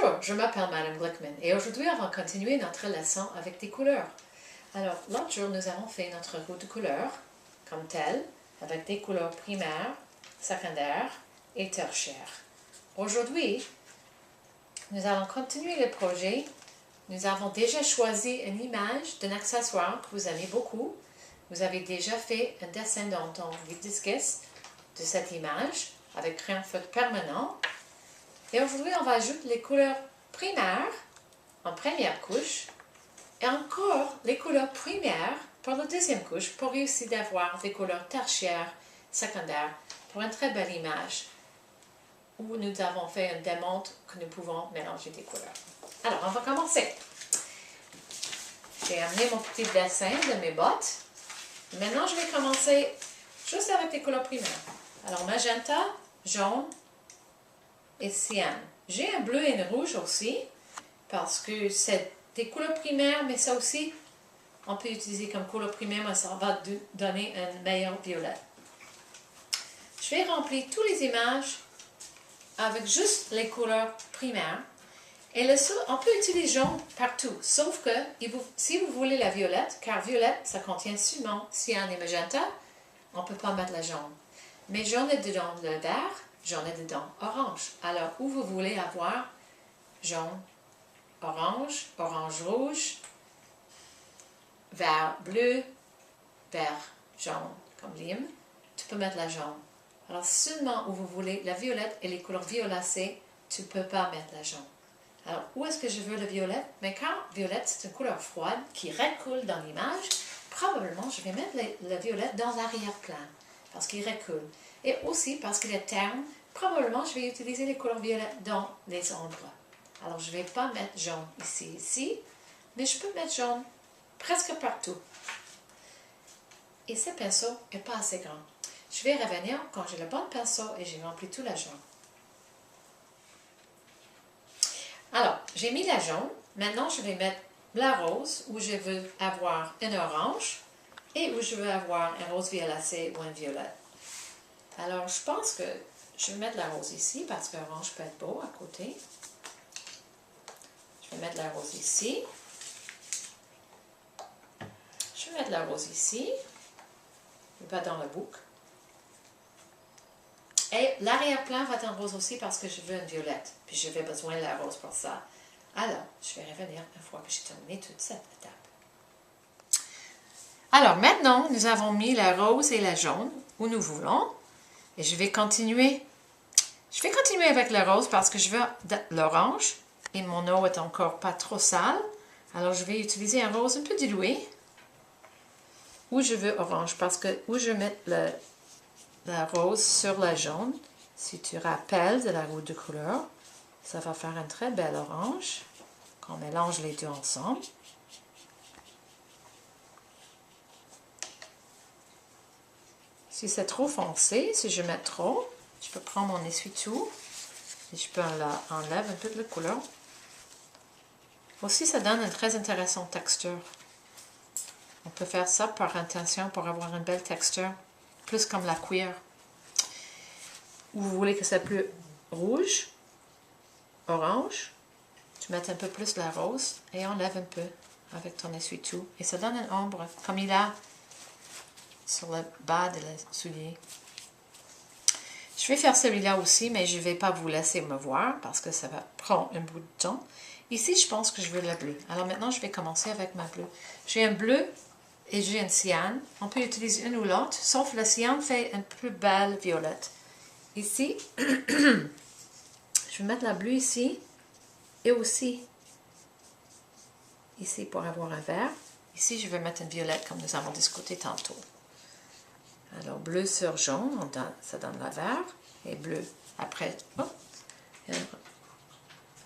Bonjour, je m'appelle Madame Glickman et aujourd'hui on va continuer notre leçon avec des couleurs. Alors, l'autre jour nous avons fait notre roue de couleurs comme telle, avec des couleurs primaires, secondaires et tertiaires. Aujourd'hui, nous allons continuer le projet. Nous avons déjà choisi une image d'un accessoire que vous aimez beaucoup. Vous avez déjà fait un dessin dans ton livre d'esquisse de cette image avec crayon feutre permanent. Et aujourd'hui, on va ajouter les couleurs primaires en première couche et encore les couleurs primaires pour la deuxième couche pour réussir d'avoir des couleurs tertiaires, secondaires pour une très belle image où nous avons fait une démontre que nous pouvons mélanger des couleurs. Alors, on va commencer. J'ai amené mon petit dessin de mes bottes. Maintenant, je vais commencer juste avec les couleurs primaires. Alors, magenta, jaune et cyan. J'ai un bleu et un rouge aussi, parce que c'est des couleurs primaires, mais ça aussi, on peut utiliser comme couleur primaire, mais ça va donner un meilleur violet. Je vais remplir toutes les images avec juste les couleurs primaires. Et on peut utiliser jaune partout, sauf que si vous voulez la violette, car violette, ça contient seulement cyan et magenta, on ne peut pas mettre la jaune. Mais jaune est dedans le vert, jaune est dedans orange. Alors, où vous voulez avoir jaune, orange, orange rouge, vert bleu, vert jaune, comme lime, tu peux mettre la jaune. Alors, seulement où vous voulez la violette et les couleurs violacées, tu ne peux pas mettre la jaune. Alors, où est-ce que je veux le violet? Mais quand violette, c'est une couleur froide qui recoule dans l'image, probablement, je vais mettre le violet dans l'arrière-plan, parce qu'il recoule. Et aussi, parce qu'il est terne, probablement, je vais utiliser les couleurs violettes dans les ombres. Alors, je ne vais pas mettre jaune ici, mais je peux mettre jaune presque partout. Et ce pinceau n'est pas assez grand. Je vais revenir quand j'ai le bon pinceau et j'ai rempli tout la jaune. Alors, j'ai mis la jaune. Maintenant, je vais mettre la rose, où je veux avoir un orange, et où je veux avoir un rose violacé ou un violet. Alors, je pense que je vais mettre la rose ici, parce que l'orange peut être beau à côté. Je vais mettre la rose ici. Je vais mettre la rose ici. Pas dans la boucle. Et l'arrière-plan va être en rose aussi parce que je veux une violette. Puis je vais besoin de la rose pour ça. Alors, je vais revenir une fois que j'ai terminé toute cette étape. Alors, maintenant, nous avons mis la rose et la jaune où nous voulons. Et je vais continuer. Je vais continuer avec la rose parce que je veux l'orange. Et mon eau est encore pas trop sale. Alors, je vais utiliser un rose un peu dilué. Où je veux orange parce que où je mets la rose sur la jaune, si tu rappelles de la roue de couleur, ça va faire un très bel orange quand on mélange les deux ensemble. Si c'est trop foncé, si je mets trop, je peux prendre mon essuie-tout et je peux enlever un peu de la couleur. Aussi, ça donne une très intéressante texture. On peut faire ça par intention pour avoir une belle texture, plus comme la cuir. Ou vous voulez que ça soit plus rouge, orange, tu mets un peu plus de la rose et enlève un peu avec ton essuie-tout. Et ça donne une ombre, comme il a sur le bas de la soulier. Je vais faire celui-là aussi, mais je ne vais pas vous laisser me voir parce que ça va prendre un bout de temps. Ici, je pense que je veux le bleu. Alors maintenant, je vais commencer avec ma bleue. J'ai un bleu et j'ai un cyan. On peut utiliser une ou l'autre, sauf le cyan fait une plus belle violette. Ici, je vais mettre la bleue ici et aussi ici pour avoir un vert. Ici, je vais mettre une violette comme nous avons discuté tantôt. Alors, bleu sur jaune, ça donne la vert. Et bleu après,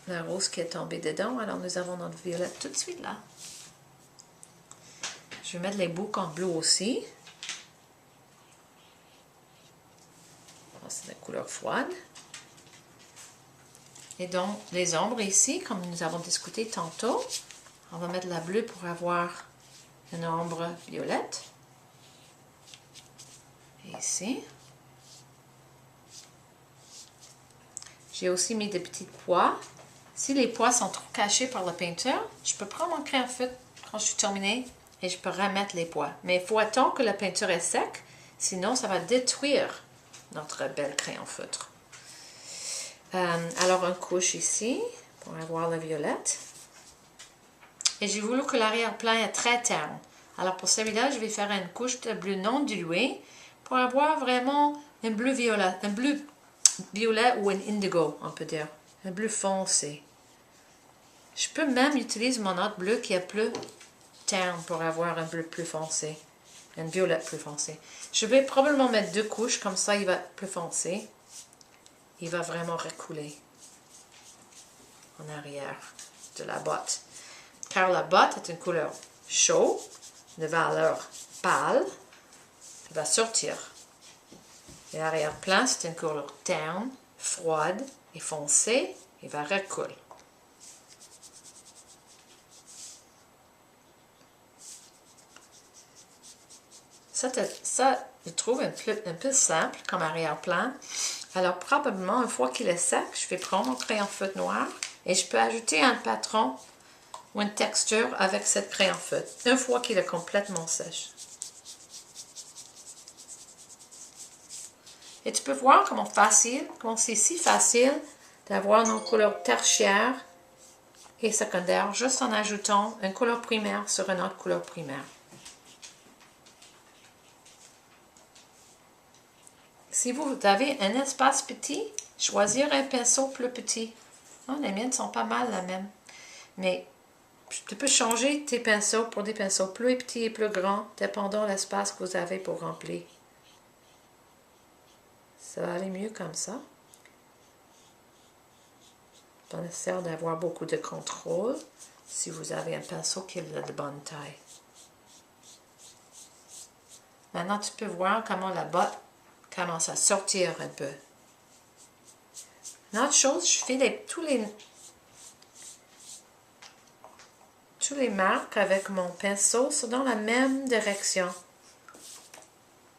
la rose qui est tombée dedans. Alors, nous avons notre violette tout de suite là. Je vais mettre les boucles en bleu aussi. C'est la couleur froide. Et donc, les ombres ici, comme nous avons discuté tantôt, on va mettre la bleue pour avoir une ombre violette. Et ici. J'ai aussi mis des petites pois Si les pois sont trop cachés par la peinture, je peux prendre mon crayon feutre quand je suis terminée et je peux remettre les pois. Mais il faut attendre que la peinture est sec, sinon ça va détruire notre bel crayon feutre. Alors une couche ici pour avoir la violette. Et j'ai voulu que l'arrière-plan est très terne. Alors pour celui-là, je vais faire une couche de bleu non dilué pour avoir vraiment un bleu violet ou un indigo, on peut dire. Un bleu foncé. Je peux même utiliser mon autre bleu qui est plus terne pour avoir un bleu plus foncé. Un violet plus foncé. Je vais probablement mettre 2 couches, comme ça il va être plus foncé. Il va vraiment recouler en arrière de la botte. Car la botte est une couleur chaude, de valeur pâle. Il va sortir. Et l'arrière-plan, c'est une couleur terne, froide et foncée. Il va recouler. Ça, je trouve un peu simple comme arrière-plan. Alors, probablement, une fois qu'il est sec, je vais prendre mon crayon feutre noir et je peux ajouter un patron ou une texture avec cette crayon feutre, une fois qu'il est complètement sèche. Et tu peux voir comment c'est si facile d'avoir nos couleurs tertiaires et secondaires juste en ajoutant une couleur primaire sur une autre couleur primaire. Si vous avez un espace petit, choisir un pinceau plus petit. Oh, les miennes sont pas mal la même. Mais tu peux changer tes pinceaux pour des pinceaux plus petits et plus grands, dépendant de l'espace que vous avez pour remplir. Ça va aller mieux comme ça. Pas nécessaire d'avoir beaucoup de contrôle si vous avez un pinceau qui est de bonne taille. Maintenant, tu peux voir comment la botte commence à sortir un peu. Une autre chose, je fais tous les marques avec mon pinceau sont dans la même direction.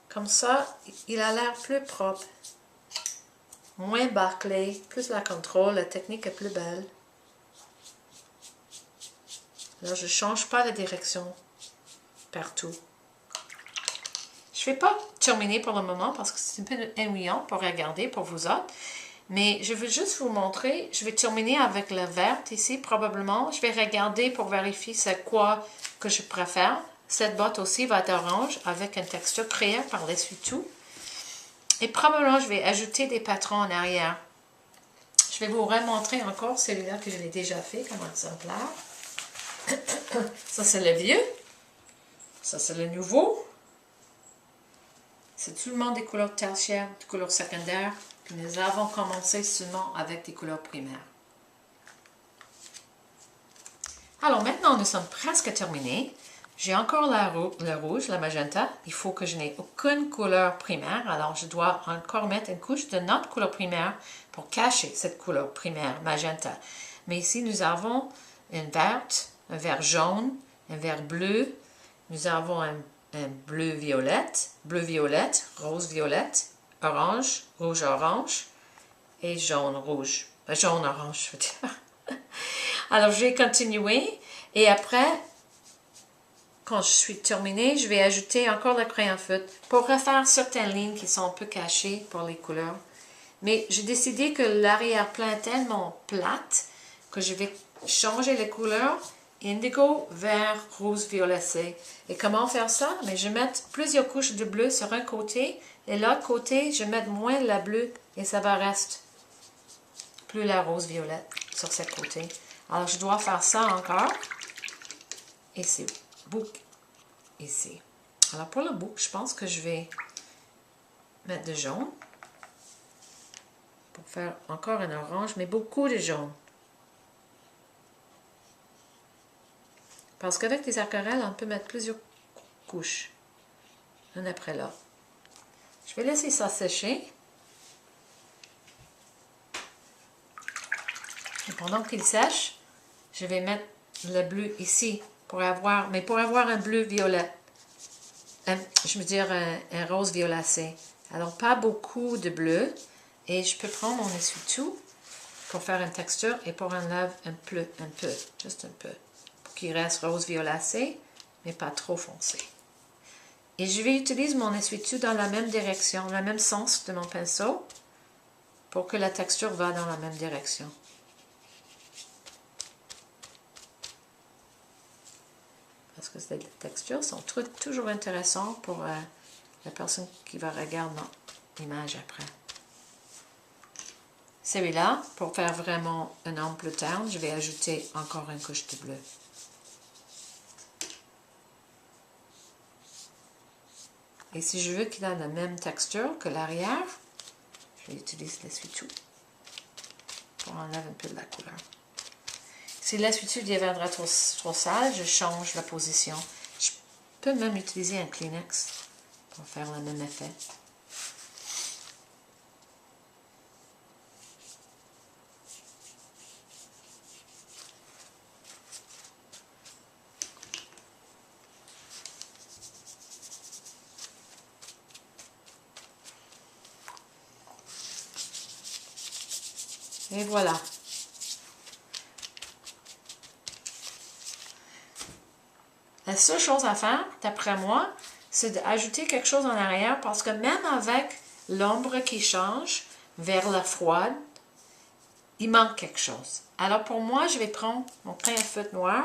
Comme ça, il a l'air plus propre. Moins bâclé, plus la contrôle, la technique est plus belle. Là, je ne change pas la direction partout. Je ne vais pas terminer pour le moment parce que c'est un peu ennuyant pour regarder pour vous autres. Mais je veux juste vous montrer. Je vais terminer avec la verte ici probablement. Je vais regarder pour vérifier c'est quoi que je préfère. Cette botte aussi va être orange avec une texture créée par l'essuie-tout. Et probablement je vais ajouter des patrons en arrière. Je vais vous remontrer encore celui-là que je l'ai déjà fait comme exemplaire. Ça c'est le vieux. Ça c'est le nouveau. C'est tout le monde des couleurs tertiaires, des couleurs secondaires. Puis nous avons commencé seulement avec des couleurs primaires. Alors maintenant, nous sommes presque terminés. J'ai encore le rouge, la magenta. Il faut que je n'ai aucune couleur primaire. Alors, je dois encore mettre une couche de notre couleur primaire pour cacher cette couleur primaire, magenta. Mais ici, nous avons une verte, un vert jaune, un vert bleu. Nous avons un bleu-violette, rose-violette, orange, rouge-orange et jaune-rouge. Jaune-orange, je veux dire. Alors, je vais continuer et après, quand je suis terminée, je vais ajouter encore le crayon feutre pour refaire certaines lignes qui sont un peu cachées pour les couleurs. Mais j'ai décidé que l'arrière-plan est tellement plate que je vais changer les couleurs indigo, vert, rose, violacé. Et comment faire ça? Mais je vais mettre plusieurs couches de bleu sur un côté et l'autre côté, je vais mettre moins la bleue et ça va rester plus la rose violette sur ce côté. Alors, je dois faire ça encore. Et c'est boucle ici. Alors, pour le boucle, je pense que je vais mettre de jaune pour faire encore un orange, mais beaucoup de jaune. Parce qu'avec les aquarelles, on peut mettre plusieurs couches, une après l'autre. Je vais laisser ça sécher. Et pendant qu'il sèche, je vais mettre le bleu ici pour avoir un bleu violet. Je veux dire un rose violacé. Alors, pas beaucoup de bleu. Et je peux prendre mon essuie-tout pour faire une texture et pour enlever juste un peu, pour qu'il reste rose violacé, mais pas trop foncé. Et je vais utiliser mon essuie-tout dans la même direction, le même sens de mon pinceau, pour que la texture va dans la même direction. Parce que les textures sont toujours intéressantes pour la personne qui va regarder l'image après. Celui-là, pour faire vraiment un ample teint, je vais ajouter encore une couche de bleu. Et si je veux qu'il ait la même texture que l'arrière, je vais utiliser l'essuie-tout pour enlever un peu de la couleur. Si l'essuie-tout deviendra trop sale, je change la position. Je peux même utiliser un Kleenex pour faire le même effet. Et voilà. La seule chose à faire, d'après moi, c'est d'ajouter quelque chose en arrière parce que même avec l'ombre qui change vers la froide, il manque quelque chose. Alors pour moi, je vais prendre mon crayon à feutre noir,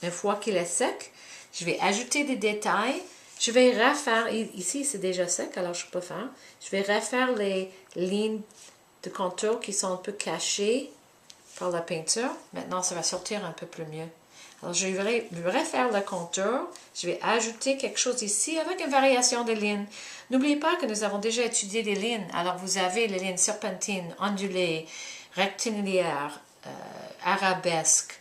une fois qu'il est sec, je vais ajouter des détails. Je vais refaire, ici c'est déjà sec, alors je peux faire. Je vais refaire les lignes de contour qui sont un peu cachées par la peinture. Maintenant, ça va sortir un peu plus mieux. Alors, je vais refaire le contour. Je vais ajouter quelque chose ici avec une variation de lignes. N'oubliez pas que nous avons déjà étudié des lignes. Alors, vous avez les lignes serpentines, ondulées, rectilinéaires, arabesques,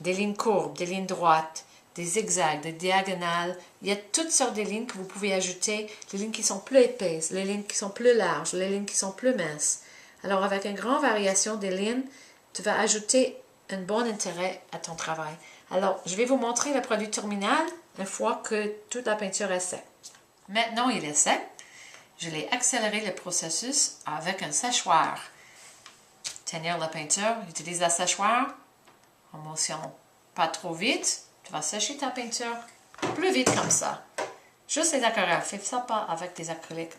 des lignes courbes, des lignes droites, des zigzags, des diagonales. Il y a toutes sortes de lignes que vous pouvez ajouter. Les lignes qui sont plus épaisses, les lignes qui sont plus larges, les lignes qui sont plus minces. Alors, avec une grande variation des lignes, tu vas ajouter un bon intérêt à ton travail. Alors, je vais vous montrer le produit terminal une fois que toute la peinture est sec. Maintenant, il est sec. Je l'ai accéléré le processus avec un séchoir. Tenir la peinture, utilise la séchoir en motion pas trop vite. Tu vas sécher ta peinture plus vite comme ça. Juste les aquarelles, fais ça pas avec des acryliques.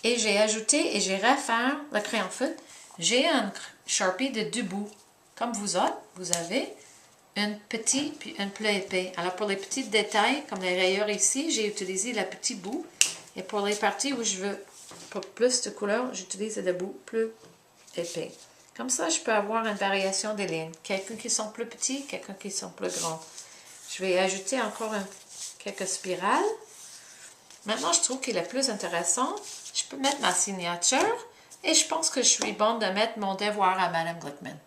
Et j'ai ajouté et j'ai refait le crayon feutre. J'ai un Sharpie de 2 bouts. Comme vous autres, vous avez un petit puis un plus épais. Alors pour les petits détails, comme les rayures ici, j'ai utilisé le petit bout. Et pour les parties où je veux pour plus de couleur, j'utilise le bout plus épais. Comme ça, je peux avoir une variation des lignes. Quelques qui sont plus petits, quelques qui sont plus grands. Je vais ajouter encore quelques spirales. Maintenant, je trouve qu'il est plus intéressant. Je peux mettre ma signature. Et je pense que je suis bonne de mettre mon devoir à Madame Glickman.